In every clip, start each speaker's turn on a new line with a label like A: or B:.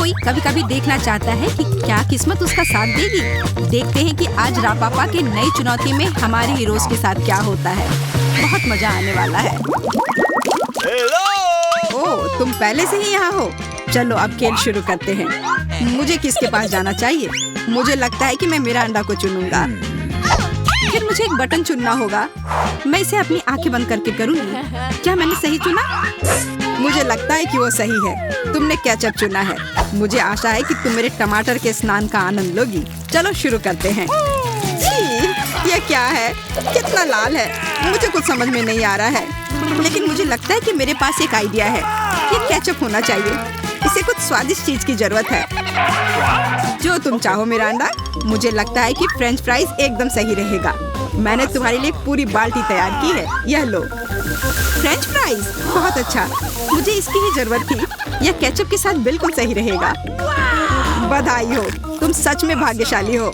A: कोई कभी कभी देखना चाहता है कि क्या किस्मत उसका साथ देगी। देखते हैं कि आज रापापा के नई चुनौती में हमारे हीरोज के साथ क्या होता है। बहुत मजा आने वाला है। ओह, तुम पहले से ही यहाँ हो। चलो अब खेल शुरू करते हैं। मुझे किसके पास जाना चाहिए? मुझे लगता है कि मैं मिरांडा को चुनूंगा। फिर मुझे एक बटन चुनना होगा। मैं इसे अपनी आंखें बंद करके करूंगी। क्या मैंने सही चुना? मुझे लगता है कि वो सही है। तुमने केचप चुना है। मुझे आशा है कि तुम मेरे टमाटर के स्नान का आनंद लोगी। चलो शुरू करते हैं। छी, ये क्या है? कितना लाल है। मुझे कुछ समझ में नहीं आ रहा है, लेकिन मुझे लगता है कि मेरे पास एक आइडिया है। ये केचप होना चाहिए। इसे कुछ स्वादिष्ट चीज की जरूरत है। जो तुम चाहो मिरांडा। मुझे लगता है कि फ्रेंच फ्राइज एकदम सही रहेगा। मैंने तुम्हारे लिए पूरी बाल्टी तैयार की है। यह लो। फ्रेंच फ्राइज, बहुत अच्छा। मुझे इसकी ही जरूरत थी। यह केचप के साथ बिल्कुल सही रहेगा। बधाई हो, तुम सच में भाग्यशाली हो।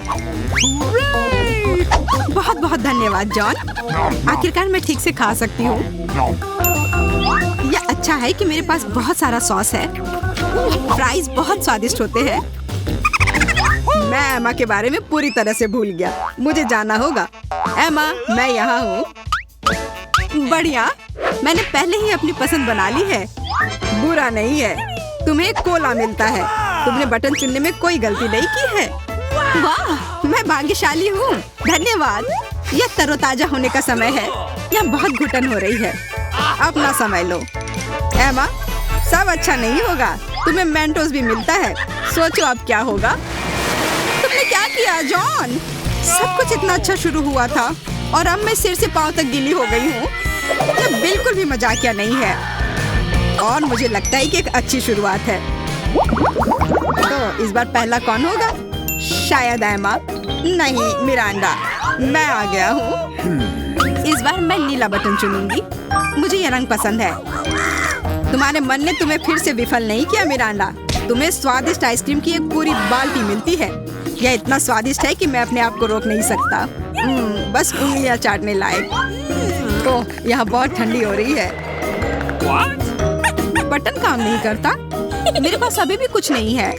A: बहुत बहुत धन्यवाद जॉन। आखिरकार मैं ठीक से खा सकती हूँ। यह अच्छा है कि मेरे पास बहुत सारा सॉस है। फ्राइज बहुत स्वादिष्ट होते हैं। मैं एमा के बारे में पूरी तरह से भूल गया। मुझे जाना होगा। एमा, मैं यहाँ हूँ। बढ़िया, मैंने पहले ही अपनी पसंद बना ली है। बुरा नहीं है, तुम्हें कोला मिलता है। तुमने बटन चुनने में कोई गलती नहीं की है। वाह, मैं भाग्यशाली हूँ। धन्यवाद। यह तरोताजा होने का समय है। यह बहुत घुटन हो रही है। अपना समय लो। एमा, सब अच्छा नहीं होगा। तुम्हें मेंटोस भी मिलता है। सोचो अब क्या होगा। तुमने क्या किया जॉन? सब कुछ इतना अच्छा शुरू हुआ था और अब मैं सिर से पांव तक गीली हो गई हूँ। यह बिल्कुल भी मजाकिया नहीं है और मुझे लगता है कि एक अच्छी शुरुआत है। तो इस बार पहला कौन होगा? शायद एमा। नहीं, मिरांडा। मैं आ गया हूँ। इस बार मैं नीला बटन चुनूंगी। मुझे ये रंग पसंद है। तुम्हारे मन ने तुम्हें फिर से विफल नहीं किया मिरांडा। तुम्हें स्वादिष्ट आइसक्रीम की एक पूरी बाल्टी मिलती है। यह इतना स्वादिष्ट है कि मैं अपने आप को रोक नहीं सकता। बस उंगलियां चाटने लायक। ओह, यहाँ बहुत ठंडी हो रही है। बटन काम नहीं करता। मेरे पास अभी भी कुछ नहीं है।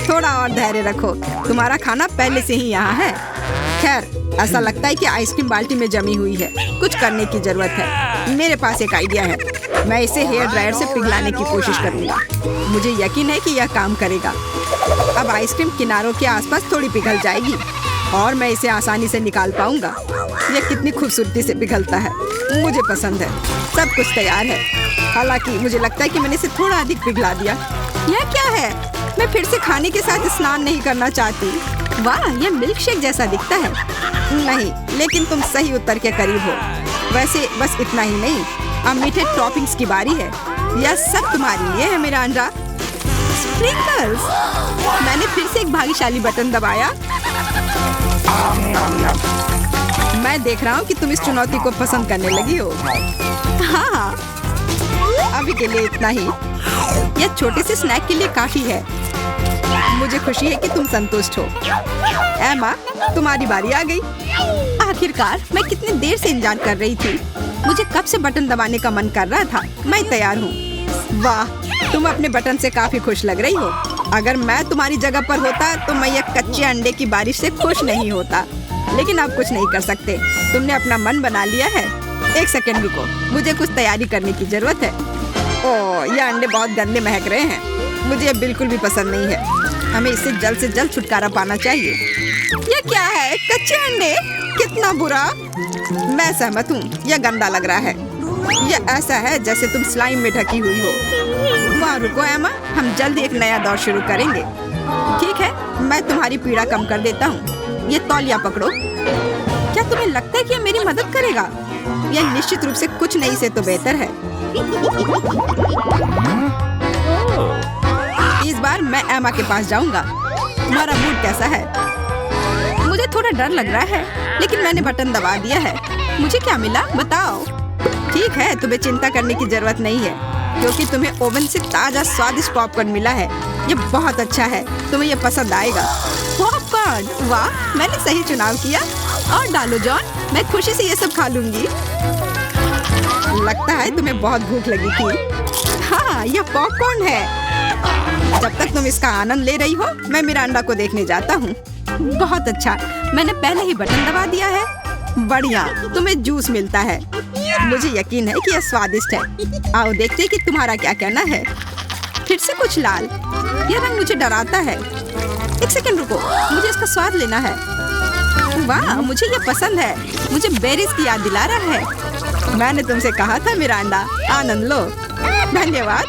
A: थोड़ा और धैर्य रखो। तुम्हारा खाना पहले से ही यहाँ है। खैर, ऐसा लगता है कि आइसक्रीम बाल्टी में जमी हुई है। कुछ करने की जरूरत है। मेरे पास एक आइडिया है। मैं इसे हेयर ड्रायर से पिघलाने की कोशिश करूंगा। मुझे यकीन है कि यह काम करेगा। अब आइसक्रीम किनारों के आसपास थोड़ी पिघल जाएगी और मैं इसे आसानी से निकाल पाऊंगा। यह कितनी खूबसूरती से पिघलता है। मुझे पसंद है। सब कुछ तैयार है। हालांकि मुझे लगता है कि मैंने इसे थोड़ा अधिक पिघला दिया। यह क्या है? मैं फिर से खाने के साथ स्नान नहीं करना चाहती। वाह, यह मिल्क शेक जैसा दिखता है। नहीं, लेकिन तुम सही उत्तर के करीब हो। वैसे बस इतना ही नहीं, अब मीठे टॉपिंग्स की बारी है। यह सब तुम्हारे लिए है मिरांडा। स्प्रिंकल्स। मैंने फिर से एक भाग्यशाली बटन दबाया। मैं देख रहा हूँ कि तुम इस चुनौती को पसंद करने लगी हो। हाँ, अभी के लिए इतना ही। यह छोटे से स्नैक के लिए काफी है। मुझे खुशी है कि तुम संतुष्ट हो। एमा, तुम्हारी बारी आ गई। आखिरकार, मैं कितनी देर से इंतजार कर रही थी। मुझे कब से बटन दबाने का मन कर रहा था। मैं तैयार हूँ। वाह, तुम अपने बटन से काफी खुश लग रही हो। अगर मैं तुम्हारी जगह पर होता तो मैं ये कच्चे अंडे की बारिश से खुश नहीं होता। लेकिन अब कुछ नहीं कर सकते। तुमने अपना मन बना लिया है। एक सेकंड रुको, मुझे कुछ तैयारी करने की जरूरत है। ओह, ये अंडे बहुत गंदे महक रहे हैं। मुझे ये बिल्कुल भी पसंद नहीं है। हमें इससे जल्द से जल्द छुटकारा पाना चाहिए। ये क्या है? कच्चे अंडे? कितना बुरा। मैं सहमत हूँ। यह गंदा लग रहा है। यह ऐसा है जैसे तुम स्लाइम में ढकी हुई हो। वहाँ रुको एमा, हम जल्द एक नया दौर शुरू करेंगे। ठीक है, मैं तुम्हारी पीड़ा कम कर देता हूँ। ये तौलिया पकड़ो। क्या तुम्हें लगता है कि यह मेरी मदद करेगा? यह निश्चित रूप से कुछ नहीं से तो बेहतर है। इस बार मैं एमा के पास जाऊंगा। तुम्हारा मूड कैसा है? मुझे थोड़ा डर लग रहा है, लेकिन मैंने बटन दबा दिया है। मुझे क्या मिला बताओ। ठीक है, तुम्हें चिंता करने की जरूरत नहीं है, क्योंकि तुम्हें ओवन से ताजा स्वादिष्ट पॉपकॉर्न मिला है। ये बहुत अच्छा है, तुम्हें ये पसंद आएगा। पॉपकॉर्न, वाह, मैंने सही चुनाव किया। और डालो जॉन, मैं खुशी से ये सब खा लूंगी। लगता है तुम्हें बहुत भूख लगी थी। हाँ, यह पॉपकॉर्न है। जब तक तुम इसका आनंद ले रही हो, मैं मिरांडा को देखने जाता हूँ। बहुत अच्छा, मैंने पहले ही बटन दबा दिया है। बढ़िया, तुम्हें जूस मिलता है। मुझे यकीन है कि यह स्वादिष्ट है। आओ देखते हैं कि तुम्हारा क्या कहना है। फिर से कुछ लाल। यह रंग मुझे डराता है। एक सेकंड रुको, मुझे इसका स्वाद लेना है। वाह, मुझे ये पसंद है। मुझे बेरीज की याद दिला रहा है। मैंने तुमसे कहा था मिरांडा, आनंद लो। धन्यवाद।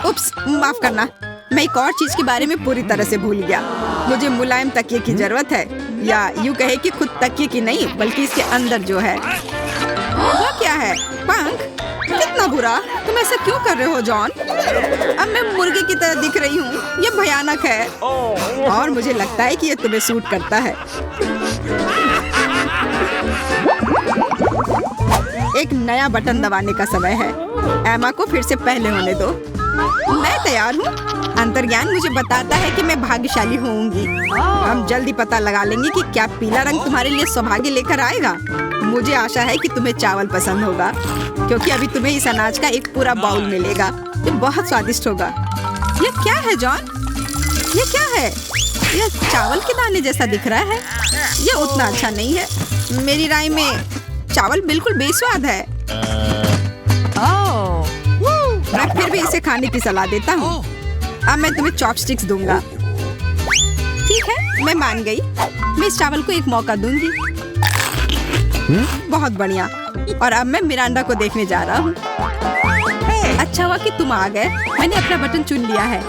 A: उप्स, माफ करना। मैं एक और चीज के बारे में पूरी तरह से भूल गया। मुझे मुलायम तकिए की जरूरत है, या यूँ कहे कि खुद तकिए की नहीं, बल्कि इसके अंदर जो है। वो क्या है? पंख? कितना बुरा। तुम ऐसा क्यों कर रहे हो जॉन? अब मैं मुर्गे की तरह दिख रही हूँ। ये भयानक है और मुझे लगता है कि ये तुम्हें सूट करता है। एक नया बटन दबाने का समय है। एमा को फिर से पहले होने दो। मैं तैयार हूँ। अंतर्ज्ञान मुझे बताता है कि मैं भाग्यशाली होऊंगी। हम जल्दी पता लगा लेंगे कि क्या पीला रंग तुम्हारे लिए सौभाग्य लेकर आएगा। मुझे आशा है कि तुम्हें चावल पसंद होगा, क्योंकि अभी तुम्हें इस अनाज का एक पूरा बाउल मिलेगा। ये बहुत स्वादिष्ट होगा। ये क्या है जॉन? ये क्या है? ये चावल के दाने जैसा दिख रहा है। ये उतना अच्छा नहीं है। मेरी राय में चावल बिल्कुल बेस्वाद है। मैं फिर भी इसे खाने की सलाह देता हूँ। अब मैं तुम्हें चॉपस्टिक्स दूंगा। ठीक है, मैं मान गई। मैं इस चावल को एक मौका दूंगी। बहुत बढ़िया। और अब मैं मिरांडा को देखने जा रहा हूँ। अच्छा हुआ कि तुम आ गए। मैंने अपना बटन चुन लिया है।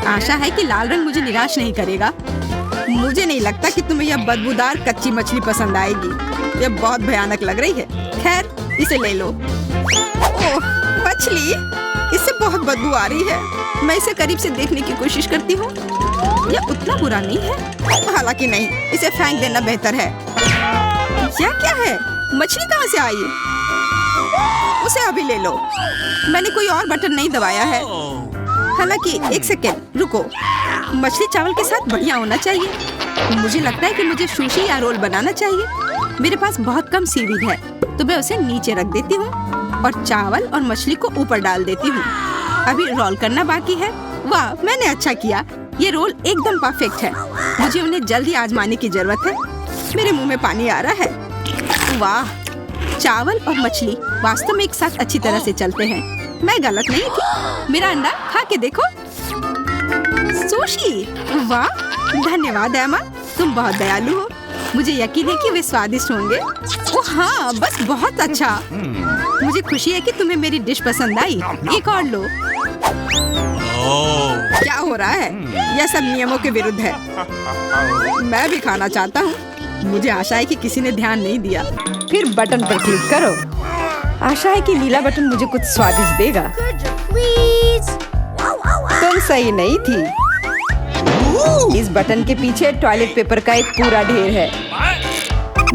A: आशा है कि लाल रंग मुझे निराश नहीं करेगा। मुझे नहीं लगता कि तुम्हें यह बदबूदार कच्ची मछली पसंद आएगी। यह बहुत भयानक लग रही है। खैर, इसे ले लो। ओह, मछली, इससे बहुत बदबू आ रही है। मैं इसे करीब से देखने की कोशिश करती हूँ। यह उतना बुरा नहीं है। हालांकि नहीं, इसे फेंक देना बेहतर है। यह क्या है? मछली कहाँ से आई? उसे अभी ले लो। मैंने कोई और बटन नहीं दबाया है। हालांकि एक सेकेंड रुको। मछली चावल के साथ बढ़िया होना चाहिए। मुझे लगता है कि मुझे सुशी या रोल बनाना चाहिए। मेरे पास बहुत कम सीवीड है, तो मैं उसे नीचे रख देती हूँ और चावल और मछली को ऊपर डाल देती हूँ। अभी रोल करना बाकी है। वाह, मैंने अच्छा किया। ये रोल एकदम परफेक्ट है। मुझे उन्हें जल्दी आजमाने की जरूरत है। मेरे मुंह में पानी आ रहा है। वाह, चावल और मछली वास्तव में एक साथ अच्छी तरह से चलते हैं। मैं गलत नहीं थी। मेरा अंडा खा के देखो। सुशी। वाह, धन्यवाद एमा, तुम बहुत दयालु हो। मुझे यकीन है कि वे स्वादिष्ट होंगे। ओह हाँ, बस बहुत अच्छा। मुझे खुशी है कि तुम्हें मेरी डिश पसंद आई। एक और लो। क्या हो रहा है? यह सब नियमों के विरुद्ध है। मैं भी खाना चाहता हूँ। मुझे आशा है कि किसी ने ध्यान नहीं दिया। फिर बटन पर क्लिक करो। आशा है कि नीला बटन मुझे कुछ स्वादिष्ट देगा। तुम सही नहीं थी। इस बटन के पीछे टॉयलेट पेपर का एक पूरा ढेर है,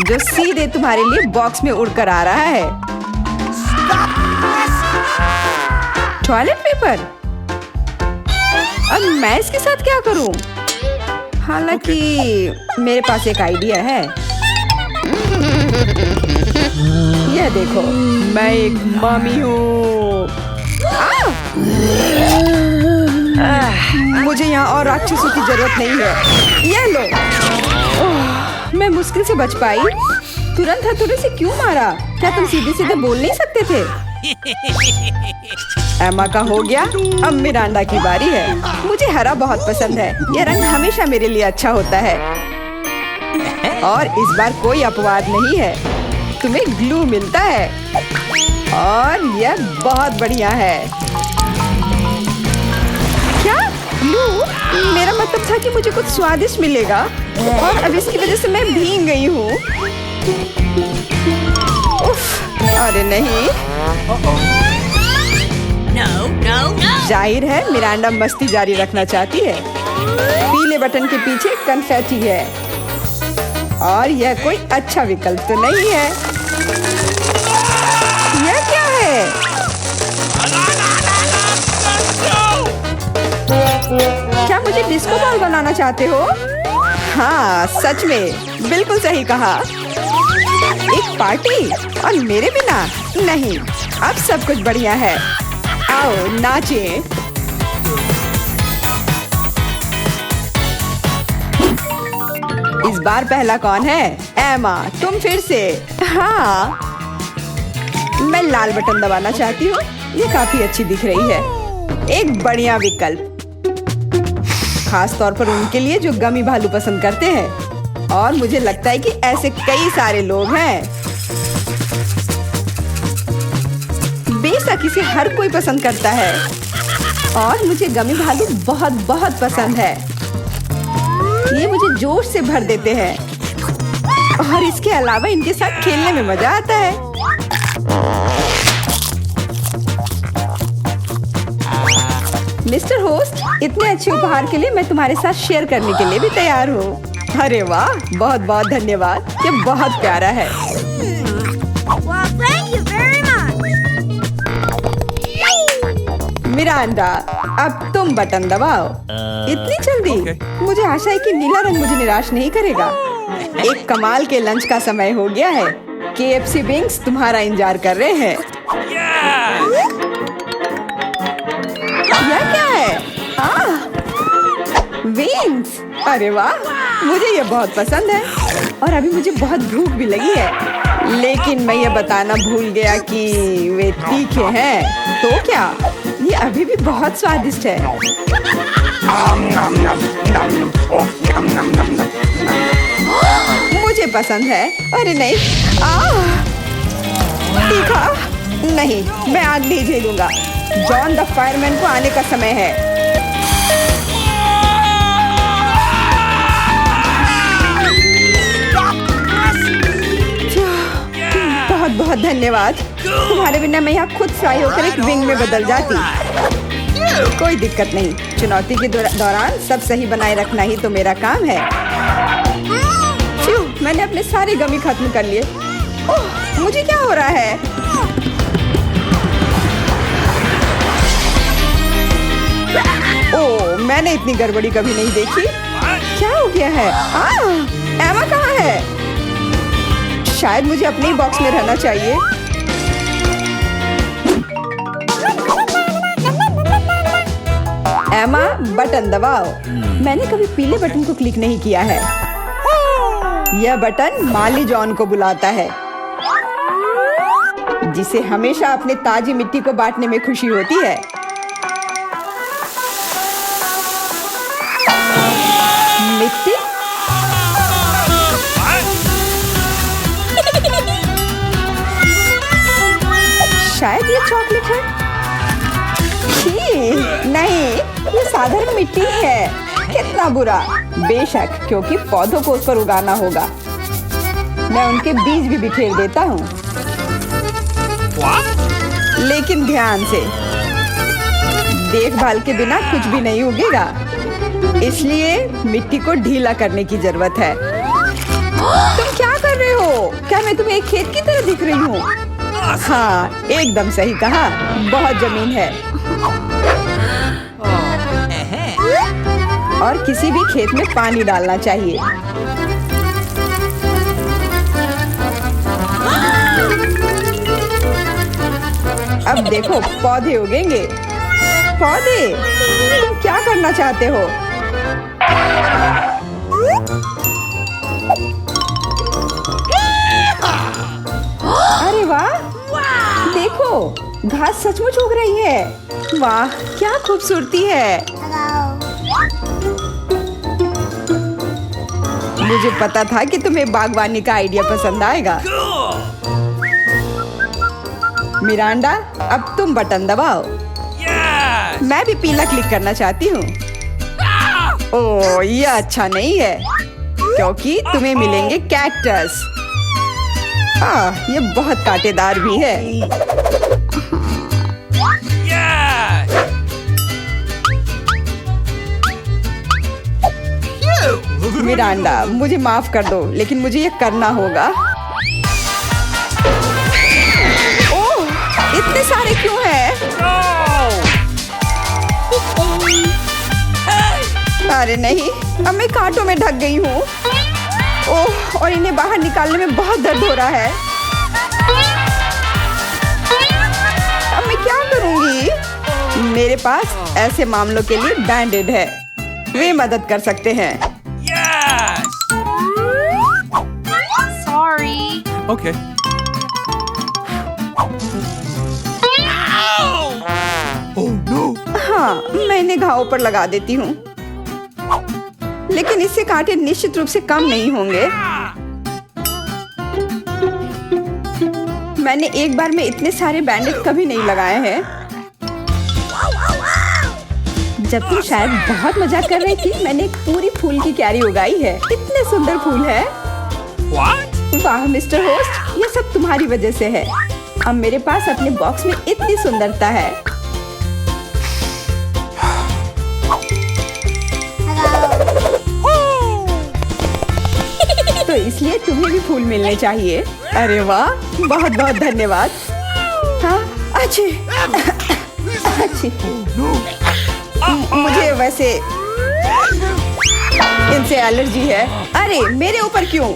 A: जो सीधे तुम्हारे लिए बॉक्स में उड़कर आ रहा है। Toilet paper? अब मैं इसके साथ क्या करूं? हालांकि मेरे पास एक आइडिया है। यह देखो, मैं एक मम्मी हूँ। मुझे यहाँ और राक्षसों की जरूरत नहीं है। यह लो। मैं मुश्किल से बच पाई। तुरंत हथौड़े से क्यों मारा? क्या तुम सीधे सीधे बोल नहीं सकते थे? एमा का हो गया। अब मिरांडा की बारी है। मुझे हरा बहुत पसंद है। यह रंग हमेशा मेरे लिए अच्छा होता है। और इस बार कोई अपवाद नहीं है। तुम्हें ग्लू मिलता है और यह बहुत बढ़िया है। क्या ग्लू? मेरा मतलब था कि मुझे कुछ स्वादिष्ट मिलेगा, और अब इसकी वजह से मैं भीग गई हूँ। अरे नहीं। जाहिर है मिरांडा मस्ती जारी रखना चाहती है। पीले बटन के पीछे कन्फेटी है, और यह कोई अच्छा विकल्प तो नहीं है। यह क्या है? क्या मुझे डिस्को बॉल बनाना चाहते हो? हाँ, सच में, बिल्कुल सही कहा। एक पार्टी और मेरे बिना? नहीं, अब सब कुछ बढ़िया है। आओ नाचें। इस बार पहला कौन है? एमा, तुम फिर से। हाँ, मैं लाल बटन दबाना चाहती हूँ। ये काफी अच्छी दिख रही है। एक बढ़िया विकल्प, खास तौर पर उनके लिए जो गमी भालू पसंद करते हैं। और मुझे लगता है कि ऐसे कई सारे लोग हैं। बेशक इसे हर कोई पसंद करता है और मुझे गमी भालू बहुत बहुत पसंद है। ये मुझे जोश से भर देते हैं और इसके अलावा इनके साथ खेलने में मजा आता है। मिस्टर होस्ट, इतने अच्छे उपहार के लिए मैं तुम्हारे साथ शेयर करने के लिए भी तैयार हूँ। अरे वाह, बहुत बहुत धन्यवाद। ये बहुत प्यारा है। मिरांडा, अब तुम बटन दबाओ। इतनी जल्दी? मुझे आशा है कि नीला रंग मुझे निराश नहीं करेगा। एक कमाल के लंच का समय हो गया है। KFC विंग्स तुम्हारा इंतजार कर रहे हैं। यह क्या है? विंग्स! अरे वाह, मुझे ये बहुत पसंद है और अभी मुझे बहुत भूख भी लगी है। लेकिन मैं ये बताना भूल गया कि वे तीखे हैं। तो क्या? ये अभी भी बहुत स्वादिष्ट है। मुझे पसंद है। अरे नहीं, तीखा नहीं, मैं आग नहीं झेलूंगा। जॉन द फायरमैन को आने का समय है। बहुत बहुत धन्यवाद। तुम्हारे बिना मैं यहाँ खुद फ्राई होकर एक विंग में बदल जाती। कोई दिक्कत नहीं, चुनौती के दौरान सब सही बनाए रखना ही तो मेरा काम है। मैंने अपने सारे गमी खत्म कर लिए। ओह, मुझे क्या हो रहा है? ओह, मैंने इतनी गड़बड़ी कभी नहीं देखी। क्या हो गया है? एमा कहाँ है? शायद मुझे अपने ही बॉक्स में रहना चाहिए। एमा, बटन दबाओ। मैंने कभी पीले बटन को क्लिक नहीं किया है। यह बटन माली जॉन को बुलाता है, जिसे हमेशा अपने ताजी मिट्टी को बांटने में खुशी होती है। मिट्टी? शायद ये चॉकलेट है। नहीं, ये साधारण मिट्टी है। कितना बुरा। बेशक, क्योंकि पौधों को उस पर उगाना होगा। मैं उनके बीज भी बिखेर देता हूँ। लेकिन ध्यान से, देखभाल के बिना कुछ भी नहीं उगेगा। इसलिए मिट्टी को ढीला करने की जरूरत है। तुम क्या कर रहे हो? क्या मैं तुम्हें एक खेत की तरह दिख रही हूँ? हाँ, एकदम सही कहा। बहुत जमीन है और किसी भी खेत में पानी डालना चाहिए। अब देखो, पौधे उगेंगे। पौधे? तुम क्या करना चाहते हो? अरे वाह, देखो, घास सचमुच उग रही है। वाह, क्या खूबसूरती है। मुझे पता था कि तुम्हें बागवानी का आइडिया पसंद आएगा। मिरांडा, अब तुम बटन दबाओ। मैं भी पीला क्लिक करना चाहती हूँ। ओह, यह अच्छा नहीं है, क्योंकि तुम्हें मिलेंगे कैक्टस। ये बहुत कांटेदार भी है। मिरांडा, मुझे माफ कर दो, लेकिन मुझे ये करना होगा। ओह, इतने सारे क्यों हैं? अरे नहीं, अब मैं कांटों में ढक गई हूँ। ओह, और इन्हें बाहर निकालने में बहुत दर्द हो रहा है। अब मैं क्या करूँगी? मेरे पास ऐसे मामलों के लिए बैंडेड है, वे मदद कर सकते हैं।
B: Sorry.
C: Okay. Oh no!
A: हाँ, मैं इन्हें घावों पर लगा देती हूँ, लेकिन इससे कांटे निश्चित रूप से कम नहीं होंगे। मैंने एक बार में इतने सारे बैंडेड कभी नहीं लगाए हैं। जब तुम शायद बहुत मजाक कर रही थी, मैंने एक पूरी फूल की क्यारी उगाई है। इतने सुंदर फूल है।
C: What?
A: वाह मिस्टर होस्ट, ये सब तुम्हारी वजह से है। अब मेरे पास अपने बॉक्स में इतनी सुंदरता है। तो इसलिए तुम्हें भी फूल मिलने चाहिए। अरे वाह, बहुत बहुत धन्यवाद। हाँ, अच्छी अच्छी। मुझे वैसे इनसे एलर्जी है। अरे मेरे ऊपर क्यों?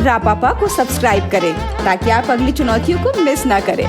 A: रापापा को सब्सक्राइब करें ताकि आप अगली चुनौतियों को मिस ना करें।